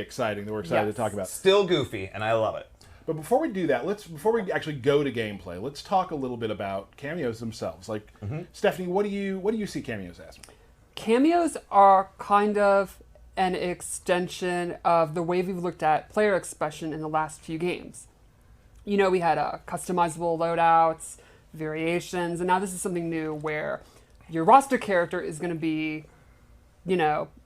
exciting that we're excited to talk about. Still goofy, and I love it. But before we do that, before we actually go to gameplay, let's talk a little bit about cameos themselves. Like, Stephanie, what do you see cameos as? Cameos are kind of an extension of the way we've looked at player expression in the last few games. You know, we had customizable loadouts, variations, and now this is something new where your roster character is going to be,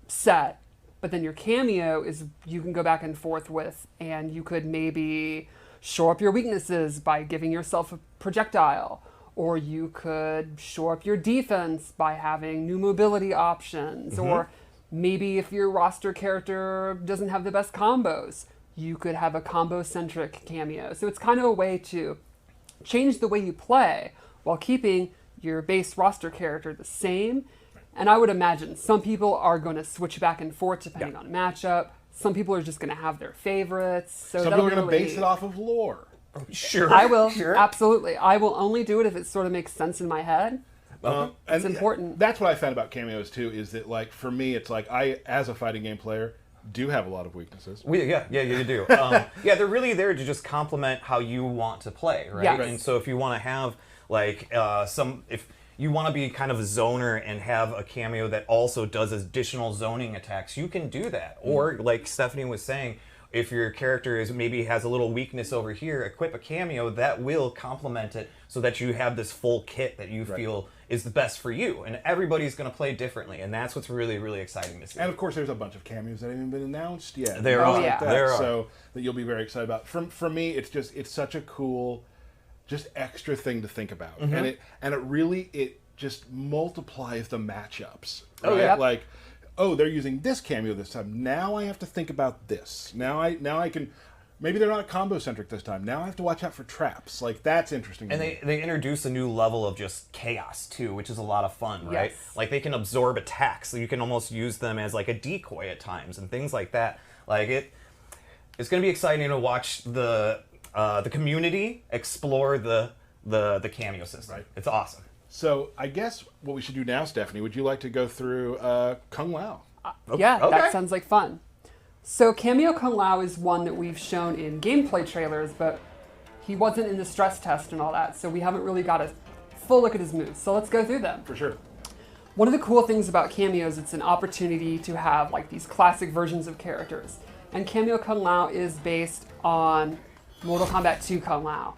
set, but then your cameo is you can go back and forth with, and you could maybe shore up your weaknesses by giving yourself a projectile, or you could shore up your defense by having new mobility options, or maybe if your roster character doesn't have the best combos, you could have a combo-centric cameo. So it's kind of a way to change the way you play while keeping your base roster character the same. And I would imagine some people are going to switch back and forth depending on matchup. Some people are just going to have their favorites. So some people are going to base it off of lore. Sure. I will. Sure. Absolutely. I will only do it if it sort of makes sense in my head. It's important. That's what I found about cameos too, is that like for me it's like I, as a fighting game player, do have a lot of weaknesses. Yeah, you do. They're really there to just complement how you want to play, right? Yes. And so if you want to have like if you want to be kind of a zoner and have a cameo that also does additional zoning attacks, you can do that. Or like Stephanie was saying, if your character maybe has a little weakness over here, equip a cameo that will complement it so that you have this full kit that you feel is the best for you. And everybody's going to play differently, and that's what's really, really exciting to see. And of course, there's a bunch of cameos that haven't been announced yet. There are. So that you'll be very excited about. For me, it's such a cool, just extra thing to think about, and it really just multiplies the matchups. Right? Oh yeah, like. Oh, they're using this cameo this time. Now I have to think about this. Now I can. Maybe they're not combo centric this time. Now I have to watch out for traps. Like that's interesting. And they introduce a new level of just chaos too, which is a lot of fun, right? Yes. Like they can absorb attacks, so you can almost use them as like a decoy at times and things like that. Like it's going to be exciting to watch the community explore the cameo system. Right. It's awesome. So I guess what we should do now, Stephanie, would you like to go through Kung Lao? Yeah, that sounds like fun. So Cameo Kung Lao is one that we've shown in gameplay trailers, but he wasn't in the stress test and all that, so we haven't really got a full look at his moves. So let's go through them. For sure. One of the cool things about cameos, it's an opportunity to have like these classic versions of characters. And Cameo Kung Lao is based on Mortal Kombat 2 Kung Lao.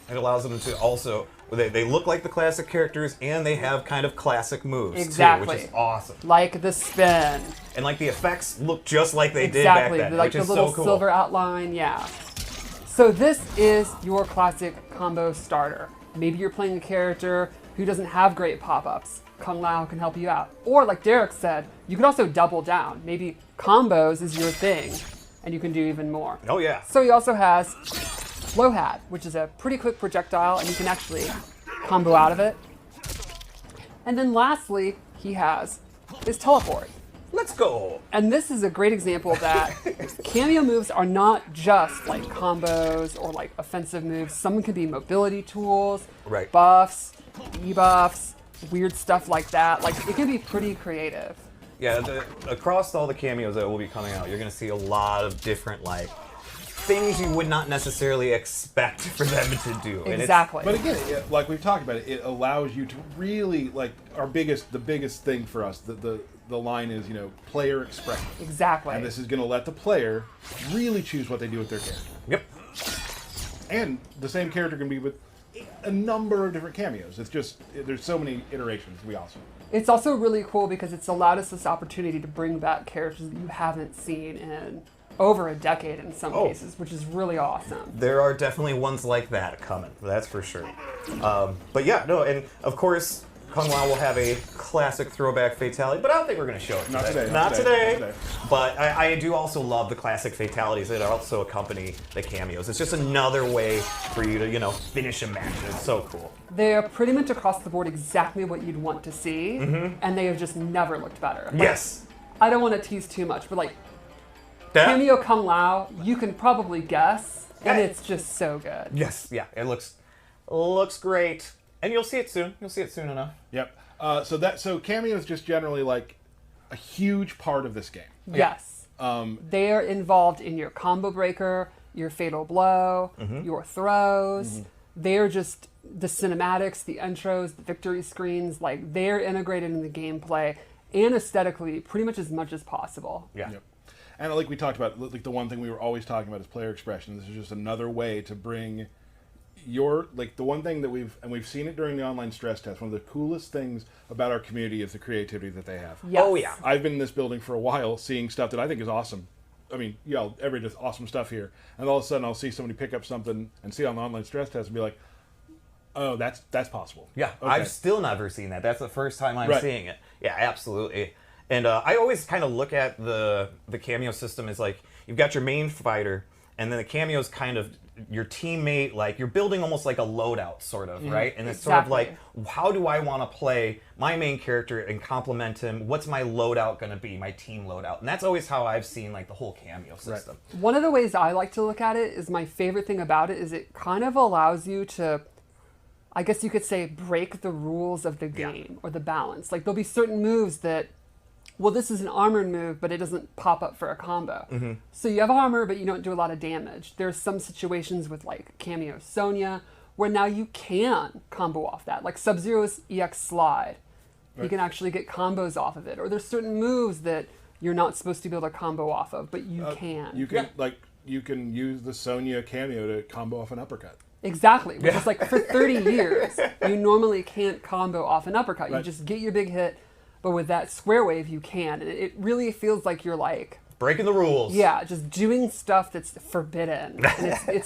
It allows them to also... They look like the classic characters, and they have kind of classic moves, exactly. too, which is awesome. Like the spin. And like the effects look just like they did back then, like which the is little so cool. silver outline, yeah. So this is your classic combo starter. Maybe you're playing a character who doesn't have great pop-ups. Kung Lao can help you out. Or like Derek said, you could also double down. Maybe combos is your thing, and you can do even more. Oh yeah. So he also has Flowhat, which is a pretty quick projectile, and you can actually combo out of it. And then lastly, he has his teleport. Let's go. And this is a great example that cameo moves are not just like combos or like offensive moves. Some can be mobility tools, buffs, debuffs, weird stuff like that. Like it can be pretty creative. Yeah, across all the cameos that will be coming out, you're going to see a lot of different like things you would not necessarily expect for them to do. Exactly. But again, like we've talked about, it allows you to really like the biggest thing for us. The line is player expression. Exactly. And this is going to let the player really choose what they do with their character. Yep. And the same character can be with a number of different cameos. It's just there's so many iterations. We also. It's also really cool because it's allowed us this opportunity to bring back characters that you haven't seen in over a decade in some cases, which is really awesome. There are definitely ones like that coming, that's for sure. But yeah, no, and of course, Kung Lao will have a classic throwback fatality, but I don't think we're going to show it today. Not today. But I do also love the classic fatalities that also accompany the cameos. It's just another way for you to, finish a match. It's so cool. They are pretty much across the board exactly what you'd want to see, and they have just never looked better. Like, yes. I don't want to tease too much, but like, Cameo Kung Lao, you can probably guess, and it's just so good. Yes, yeah, it looks great. And you'll see it soon. You'll see it soon enough. Yep. So cameo is just generally like a huge part of this game. Yes. They're involved in your combo breaker, your fatal blow, your throws. They're just the cinematics, the intros, the victory screens. Like, they're integrated in the gameplay and aesthetically pretty much as possible. Yeah. Yep. And like we talked about, like the one thing we were always talking about is player expression. This is just another way to bring the one thing that we've seen it during the online stress test. One of the coolest things about our community is the creativity that they have. Yes. Oh, yeah. I've been in this building for a while, seeing stuff that I think is awesome. I mean, everybody does awesome stuff here, and all of a sudden I'll see somebody pick up something and see it on the online stress test and be like, "Oh, that's possible." Yeah, Okay. I've still never seen that. That's the first time I'm seeing it. Yeah, absolutely. And I always kind of look at the cameo system as like, you've got your main fighter, and then the cameo is kind of your teammate. Like, you're building almost like a loadout, sort of, right? And it's sort of like, how do I want to play my main character and complement him? What's my loadout going to be, my team loadout? And that's always how I've seen like the whole cameo system. One of the ways I like to look at it is, my favorite thing about it is it kind of allows you to, I guess you could say, break the rules of the game or the balance. Like, there'll be certain moves that, well, this is an armored move, but it doesn't pop up for a combo. So you have armor, but you don't do a lot of damage. There's some situations with, like, Cameo Sonya, where now you can combo off that. Like Sub-Zero's EX Slide. You can actually get combos off of it. Or there's certain moves that you're not supposed to be able to combo off of, but you can. You can use the Sonya cameo to combo off an uppercut. Exactly. Which is like, for 30 years, you normally can't combo off an uppercut. You just get your big hit. But with that square wave, you can. And it really feels like you're like... breaking the rules. Yeah, just doing stuff that's forbidden. And it's